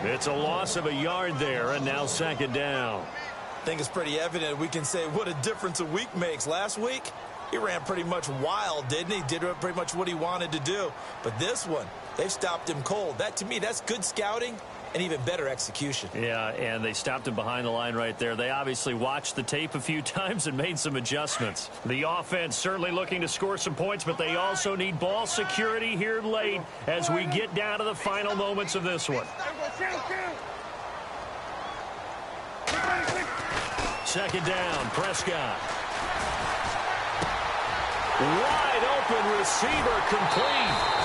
[SPEAKER 1] It's a loss of a yard there, and now 2nd down.
[SPEAKER 2] I think it's pretty evident we can say what a difference a week makes. Last week, he ran pretty much wild, didn't he? Did pretty much what he wanted to do. But this one, they've stopped him cold. That, to me, that's good scouting and even better execution.
[SPEAKER 1] Yeah, and they stopped him behind the line right there. They obviously watched the tape a few times and made some adjustments. The offense certainly looking to score some points, but they also need ball security here late as we get down to the final moments of this one. 2nd down, Prescott. Wide open receiver, complete.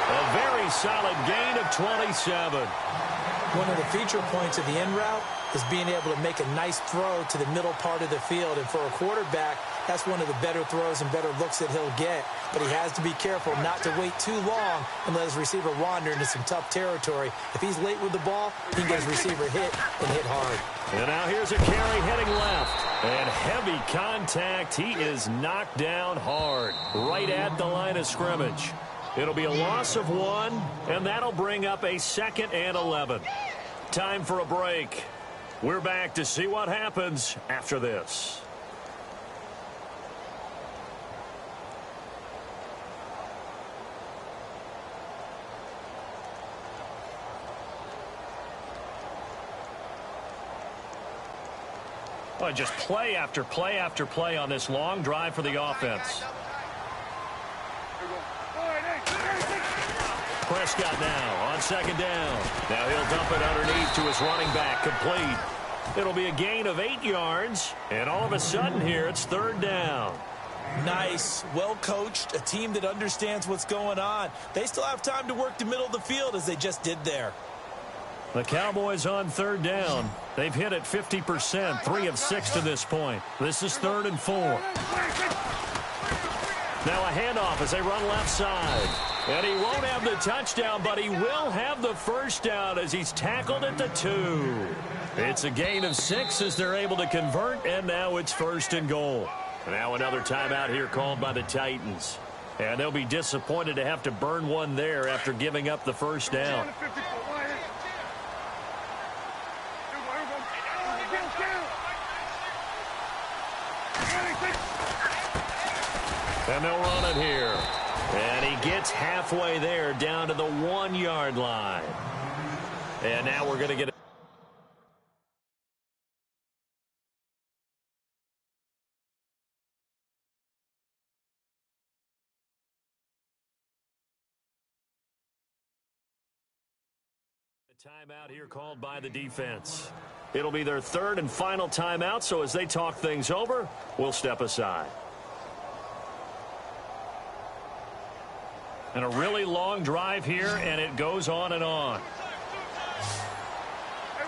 [SPEAKER 1] A very solid gain of 27.
[SPEAKER 2] One of the feature points of the end route is being able to make a nice throw to the middle part of the field. And for a quarterback, that's one of the better throws and better looks that he'll get. But he has to be careful not to wait too long and let his receiver wander into some tough territory. If he's late with the ball, he can get his receiver hit and hit hard.
[SPEAKER 1] And now here's a carry heading left. And heavy contact. He is knocked down hard right at the line of scrimmage. It'll be a loss of 1, and that'll bring up a 2nd and 11. Time for a break. We're back to see what happens after this. Well, just play after play after play on this long drive for the offense. Prescott now on 2nd down. Now he'll dump it underneath to his running back, complete. It'll be a gain of 8 yards, and all of a sudden here it's 3rd down.
[SPEAKER 2] Nice, well-coached, a team that understands what's going on. They still have time to work the middle of the field as they just did there.
[SPEAKER 1] The Cowboys on third down. They've hit it 50%, 3 of 6 to this point. This is 3rd and 4. Now a handoff as they run left side. And he won't have the touchdown, but he will have the first down as he's tackled at the 2. It's a gain of 6 as they're able to convert, and now it's 1st and goal. Now another timeout here called by the Titans. And they'll be disappointed to have to burn one there after giving up the first down. And they'll run it here. And he gets halfway there down to the 1-yard line. And now we're going to get timeout here called by the defense. It'll be their 3rd and final timeout, so as they talk things over, we'll step aside. And a really long drive here, and it goes on and on.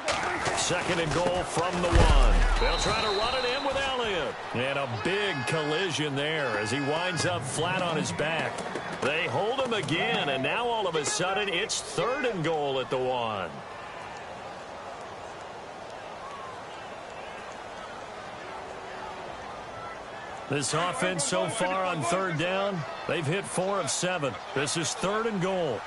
[SPEAKER 1] 2nd and goal from the 1. They'll try to run it in with Elliott. And a big collision there as he winds up flat on his back. They hold him again, and now all of a sudden it's 3rd and goal at the 1. This offense so far on 3rd down, they've hit 4 of 7. This is 3rd and goal.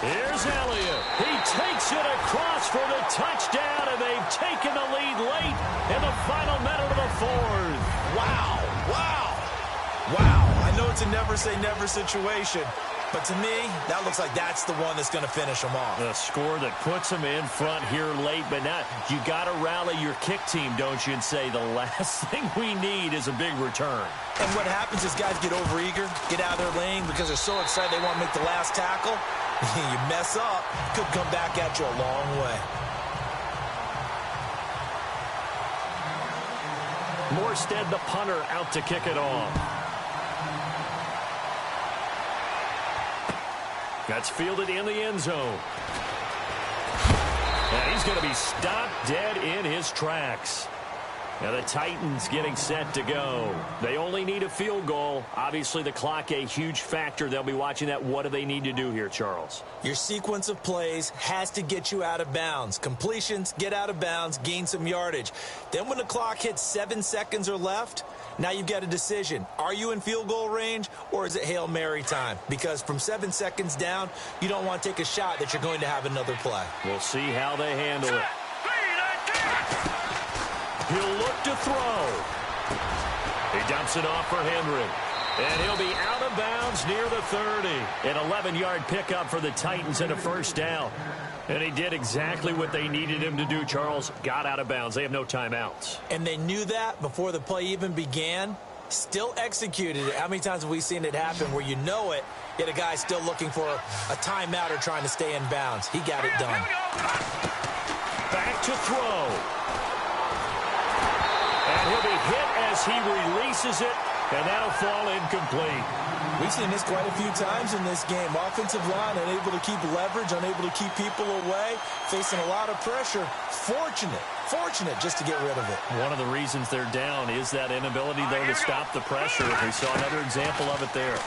[SPEAKER 1] Here's Elliott. He takes it across for the touchdown, and they've taken the lead late in the final minute of the 4th.
[SPEAKER 2] Wow, wow, wow. I know it's a never-say-never situation, but to me, that looks like that's the one that's going to finish them off.
[SPEAKER 1] A score that puts them in front here late, but now you got to rally your kick team, don't you, and say the last thing we need is a big return.
[SPEAKER 2] And what happens is guys get overeager, get out of their lane because they're so excited they want to make the last tackle. You mess up, could come back at you a long way.
[SPEAKER 1] Morstead, the punter, out to kick it off. That's fielded in the end zone. And he's going to be stopped dead in his tracks. Now the Titans getting set to go. They only need a field goal. Obviously the clock a huge factor. They'll be watching that. What do they need to do here, Charles?
[SPEAKER 2] Your sequence of plays has to get you out of bounds. Completions, get out of bounds, gain some yardage. Then when the clock hits 7 seconds or left, now you've got a decision. Are you in field goal range or is it Hail Mary time? Because from 7 seconds down, you don't want to take a shot that you're going to have another play.
[SPEAKER 1] We'll see how they handle it. He'll look to throw. He dumps it off for Henry. And he'll be out of bounds near the 30. An 11-yard pickup for the Titans and a first down. And he did exactly what they needed him to do, Charles. Got out of bounds. They have no timeouts.
[SPEAKER 2] And they knew that before the play even began. Still executed it. How many times have we seen it happen where you know it, yet a guy's still looking for a timeout or trying to stay in bounds? He got it done.
[SPEAKER 1] Back to throw. And he'll be hit as he releases it, and that'll fall incomplete.
[SPEAKER 2] We've seen this quite a few times in this game. Offensive line unable to keep leverage, unable to keep people away, facing a lot of pressure. Fortunate just to get rid of it.
[SPEAKER 1] One of the reasons they're down is that inability, though, to stop the pressure. We saw another example of it there.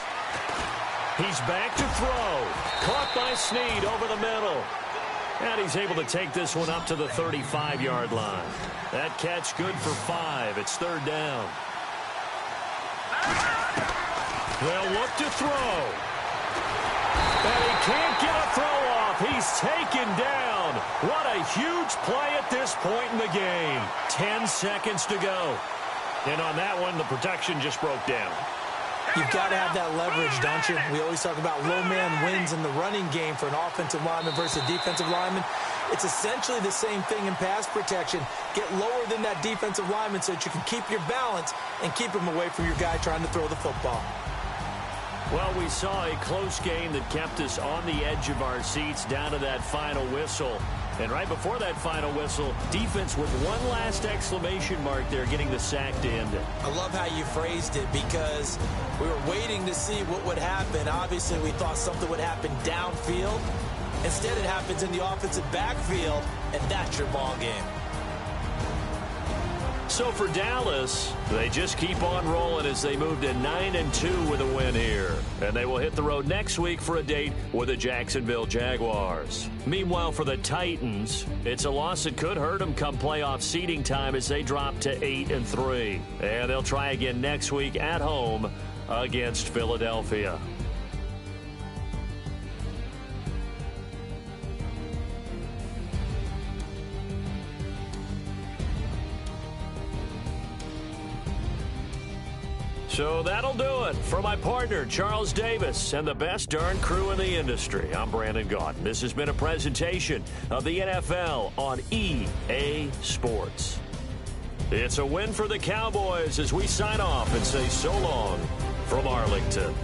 [SPEAKER 1] He's back to throw. Caught by Snead over the middle. And he's able to take this one up to the 35-yard line. That catch good for 5. It's 3rd down. They'll look to throw. And he can't get a throw off. He's taken down. What a huge play at this point in the game. 10 seconds to go. And on that one, the protection just broke down.
[SPEAKER 2] You've got to have that leverage, don't you? We always talk about low man wins in the running game for an offensive lineman versus a defensive lineman. It's essentially the same thing in pass protection. Get lower than that defensive lineman so that you can keep your balance and keep him away from your guy trying to throw the football.
[SPEAKER 1] Well, we saw a close game that kept us on the edge of our seats down to that final whistle. And right before that final whistle, defense with one last exclamation mark there, getting the sack to end it.
[SPEAKER 2] I love how you phrased it because we were waiting to see what would happen. Obviously, we thought something would happen downfield. Instead, it happens in the offensive backfield, and that's your ball game.
[SPEAKER 1] So for Dallas, they just keep on rolling as they move to 9-2 with a win here. And they will hit the road next week for a date with the Jacksonville Jaguars. Meanwhile, for the Titans, it's a loss that could hurt them come playoff seeding time as they drop to 8-3. And they'll try again next week at home against Philadelphia. So that'll do it for my partner, Charles Davis, and the best darn crew in the industry. I'm Brandon Gaudin. This has been a presentation of the NFL on EA Sports. It's a win for the Cowboys as we sign off and say so long from Arlington.